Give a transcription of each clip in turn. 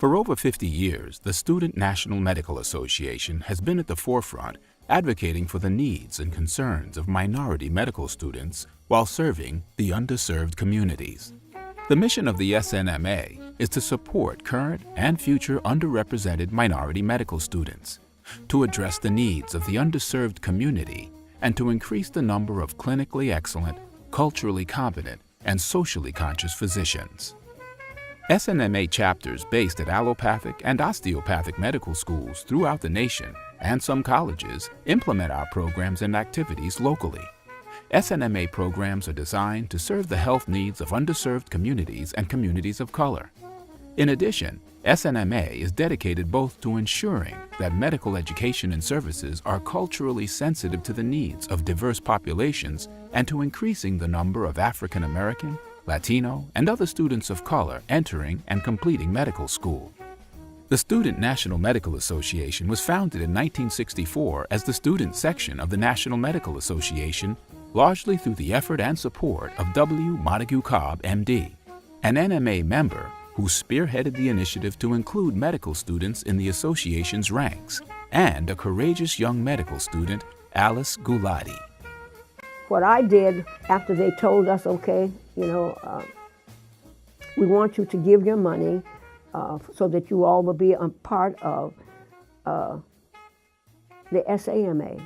For over 50 years, the Student National Medical Association has been at the forefront advocating for the needs and concerns of minority medical students while serving the underserved communities. The mission of the SNMA is to support current and future underrepresented minority medical students, to address the needs of the underserved community, and to increase the number of clinically excellent, culturally competent, and socially conscious physicians. SNMA chapters based at allopathic and osteopathic medical schools throughout the nation and some colleges implement our programs and activities locally. SNMA programs are designed to serve the health needs of underserved communities and communities of color. In addition, SNMA is dedicated both to ensuring that medical education and services are culturally sensitive to the needs of diverse populations and to increasing the number of African American, Latino, and other students of color entering and completing medical school. The Student National Medical Association was founded in 1964 as the student section of the National Medical Association, largely through the effort and support of W. Montague Cobb, MD, an NMA member who spearheaded the initiative to include medical students in the association's ranks, and a courageous young medical student, Alice Gulati. What I did after they told us, okay, we want you to give your money so that you all will be a part of the SAMA.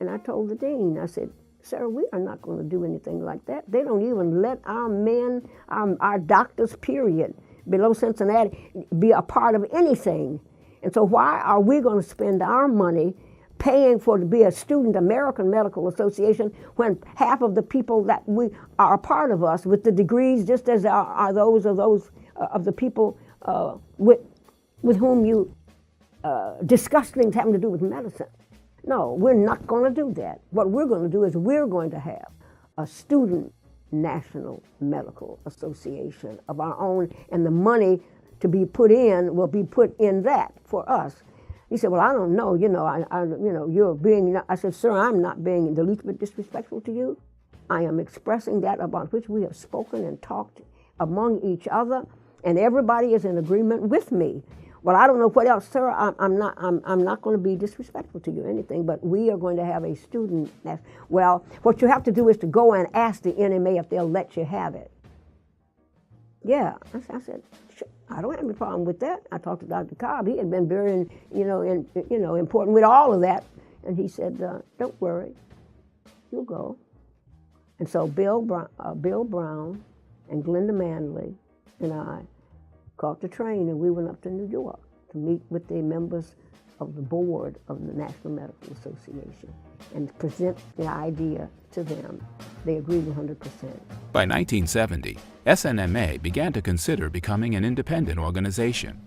And I told the dean, I said, sir, we are not going to do anything like that. They don't even let our men, our doctors, period, below Cincinnati, be a part of anything. And so why are we going to spend our money paying to be a student American Medical Association when half of the people that we are a part of us with the degrees just as are those of the people with whom you discuss things having to do with medicine. No, we're not going to do that. What we're going to do is we're going to have a Student National Medical Association of our own, and the money to be put in will be put in that for us. He said, well, I don't know, you're being, I said, sir, I'm not being the least bit disrespectful to you. I am expressing that about which we have spoken and talked among each other, and everybody is in agreement with me. Well, I don't know what else, sir. I'm not going to be disrespectful to you or anything, but we are going to have a student. Well, what you have to do is to go and ask the NMA if they'll let you have it. Yeah, I said, sure, I don't have any problem with that. I talked to Dr. Cobb. He had been very, important with all of that, and he said, don't worry, you'll go. And so Bill Brown and Glenda Manley and I caught the train, and we went up to New York to meet with the members of the board of the National Medical Association and present the idea to them. They agreed 100%. By 1970, SNMA began to consider becoming an independent organization.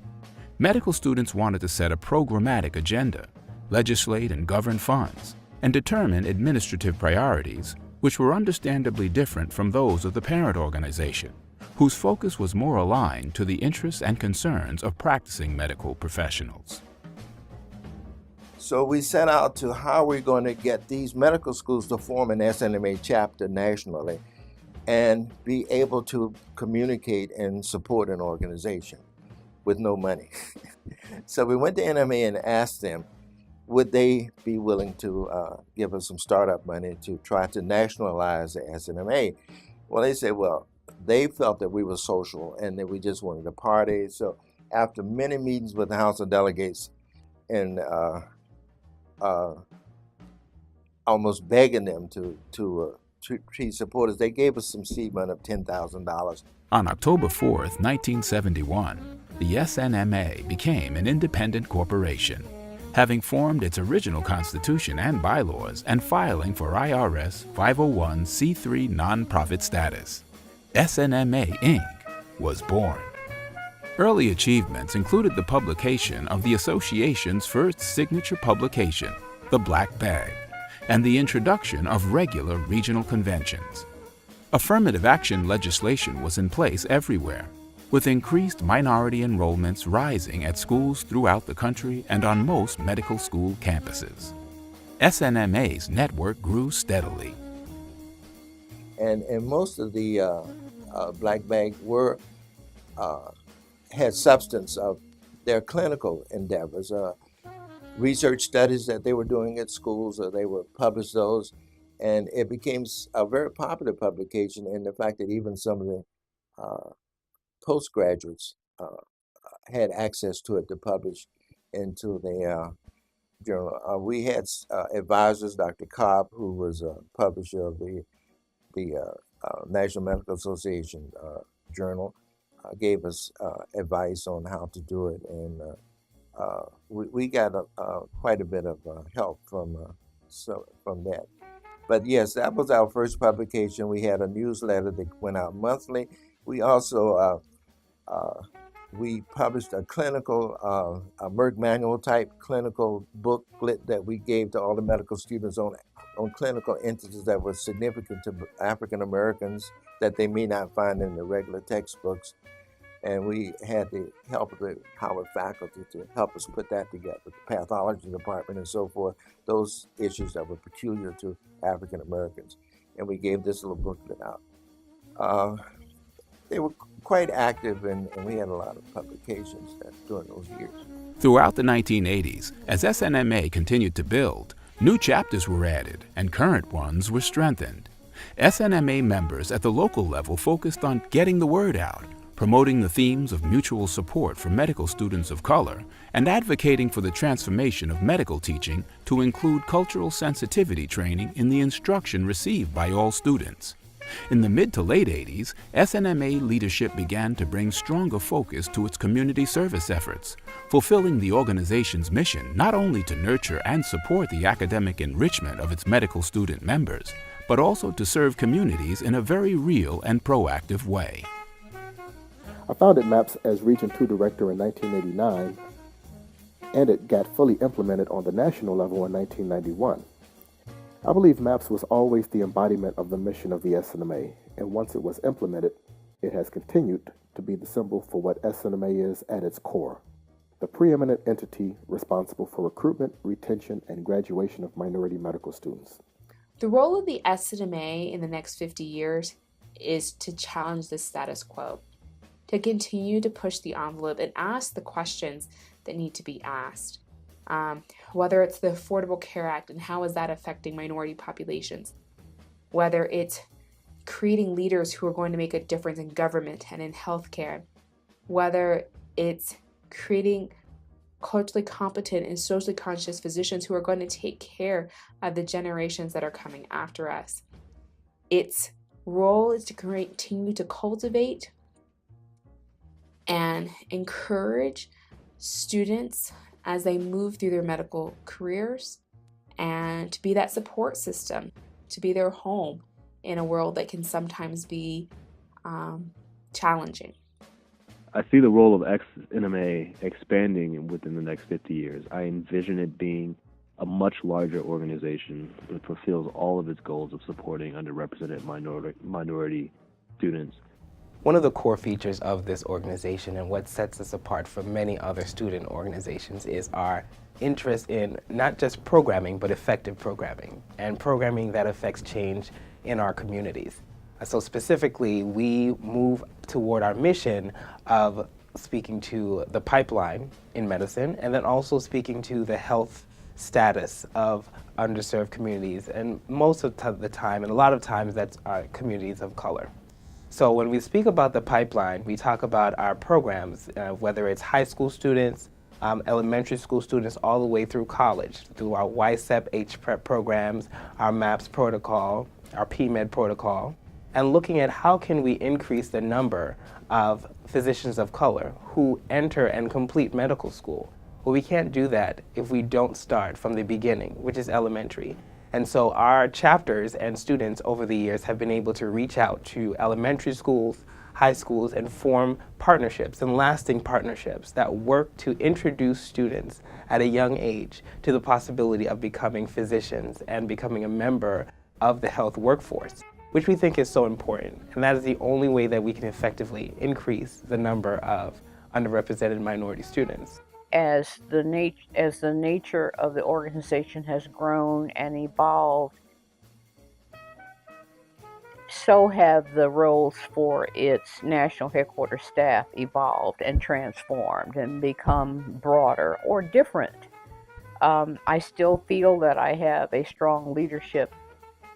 Medical students wanted to set a programmatic agenda, legislate and govern funds, and determine administrative priorities, which were understandably different from those of the parent organization, whose focus was more aligned to the interests and concerns of practicing medical professionals. So we set out to how we're going to get these medical schools to form an SNMA chapter nationally and be able to communicate and support an organization with no money. So we went to NMA and asked them, would they be willing to give us some startup money to try to nationalize the SNMA? Well, they said, well, they felt that we were social and that we just wanted to party. So after many meetings with the House of Delegates and almost begging them to treat supporters, they gave us some seed money of $10,000. On October 4th, 1971, the SNMA became an independent corporation, having formed its original constitution and bylaws and filing for IRS 501c3 nonprofit status. SNMA, Inc. was born. Early achievements included the publication of the association's first signature publication, The Black Bag, and the introduction of regular regional conventions. Affirmative action legislation was in place everywhere, with increased minority enrollments rising at schools throughout the country and on most medical school campuses. SNMA's network grew steadily. And most of the Black Bag were had substance of their clinical endeavors, research studies that they were doing at schools, or they would publish those, and it became a very popular publication in the fact that even some of the postgraduates had access to it to publish into the journal. We had advisors, Dr. Cobb, who was a publisher of the National Medical Association journal, gave us advice on how to do it, and we got quite a bit of help from that. But yes, that was our first publication. We had a newsletter that went out monthly. We also we published a clinical, a Merck manual type clinical booklet that we gave to all the medical students on clinical entities that were significant to African Americans that they may not find in the regular textbooks. And we had the help of the Howard faculty to help us put that together, the pathology department and so forth, those issues that were peculiar to African Americans. And we gave this little booklet out. They were quite active, and we had a lot of publications during those years. Throughout the 1980s, as SNMA continued to build, new chapters were added and current ones were strengthened. SNMA members at the local level focused on getting the word out, promoting the themes of mutual support for medical students of color, and advocating for the transformation of medical teaching to include cultural sensitivity training in the instruction received by all students. In the mid to late 80s, SNMA leadership began to bring stronger focus to its community service efforts, fulfilling the organization's mission not only to nurture and support the academic enrichment of its medical student members, but also to serve communities in a very real and proactive way. I founded MAPS as Region 2 Director in 1989, and it got fully implemented on the national level in 1991. I believe MAPS was always the embodiment of the mission of the SNMA, and once it was implemented, it has continued to be the symbol for what SNMA is at its core, the preeminent entity responsible for recruitment, retention, and graduation of minority medical students. The role of the SNMA in the next 50 years is to challenge the status quo, to continue to push the envelope and ask the questions that need to be asked. Whether it's the Affordable Care Act and how is that affecting minority populations, whether it's creating leaders who are going to make a difference in government and in healthcare, whether it's creating culturally competent and socially conscious physicians who are going to take care of the generations that are coming after us. Its role is to continue to cultivate and encourage students as they move through their medical careers, and to be that support system, to be their home in a world that can sometimes be challenging. I see the role of SNMA expanding within the next 50 years. I envision it being a much larger organization that fulfills all of its goals of supporting underrepresented minority students. One of the core features of this organization and what sets us apart from many other student organizations is our interest in not just programming, but effective programming, and programming that affects change in our communities. So specifically, we move toward our mission of speaking to the pipeline in medicine, and then also speaking to the health status of underserved communities, and most of the time, and a lot of times, that's communities of color. So when we speak about the pipeline, we talk about our programs, whether it's high school students, elementary school students, all the way through college, through our YSEP HPrep programs, our MAPS protocol, our PMed protocol, and looking at how can we increase the number of physicians of color who enter and complete medical school. Well, we can't do that if we don't start from the beginning, which is elementary. And so our chapters and students over the years have been able to reach out to elementary schools, high schools, and form partnerships and lasting partnerships that work to introduce students at a young age to the possibility of becoming physicians and becoming a member of the health workforce, which we think is so important. And that is the only way that we can effectively increase the number of underrepresented minority students. As the nature of the organization has grown and evolved, so have the roles for its national headquarters staff evolved and transformed and become broader or different. I still feel that I have a strong leadership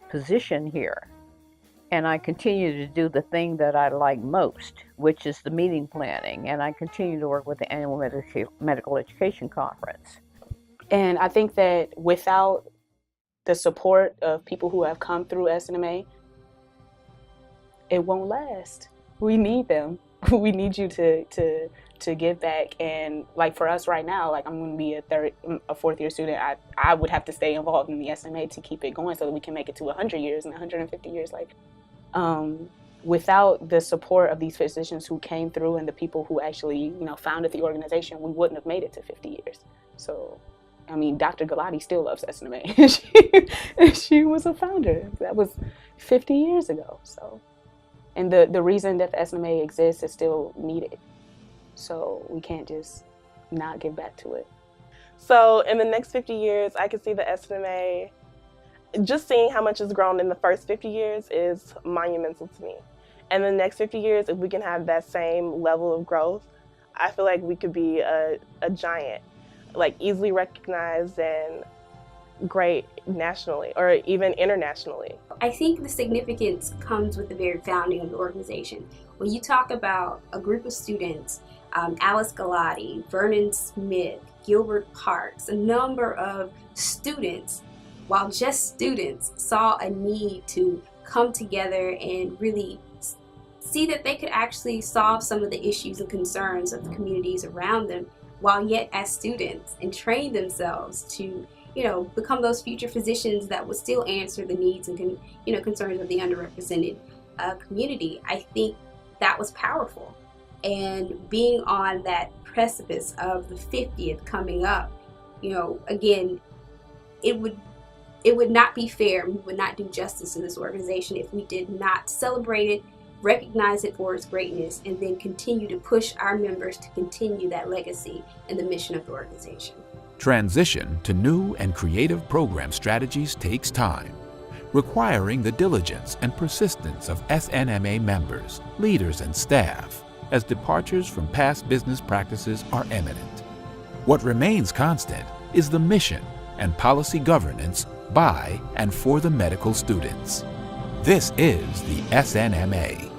position here, and I continue to do the thing that I like most, which is the meeting planning, and I continue to work with the annual medical education conference. And I think that without the support of people who have come through SNMA, it won't last. We need them. We need you to give back. And like for us right now, like I'm going to be a fourth year student. I would have to stay involved in the SNMA to keep it going so that we can make it to 100 years and 150 years. Without the support of these physicians who came through and the people who actually, founded the organization, we wouldn't have made it to 50 years. So, I mean, Dr. Galati still loves SNMA. She was a founder. That was 50 years ago. So, and the reason that the SNMA exists is still needed. So we can't just not give back to it. So in the next 50 years, I can see the SNMA, just seeing how much has grown in the first 50 years is monumental to me. And the next 50 years, if we can have that same level of growth, I feel like we could be a giant, like easily recognized and great nationally or even internationally. I think the significance comes with the very founding of the organization. When you talk about a group of students, Alice Galati, Vernon Smith, Gilbert Parks, a number of students, while just students, saw a need to come together and really see that they could actually solve some of the issues and concerns of the communities around them while yet as students, and train themselves to become those future physicians that would still answer the needs and concerns of the underrepresented community. I think that was powerful. And being on that precipice of the 50th coming up, again, it would not be fair. We would not do justice to this organization if we did not celebrate it, recognize it for its greatness, and then continue to push our members to continue that legacy and the mission of the organization. Transition to new and creative program strategies takes time, requiring the diligence and persistence of SNMA members, leaders, and staff, as departures from past business practices are imminent. What remains constant is the mission and policy governance by and for the medical students. This is the SNMA.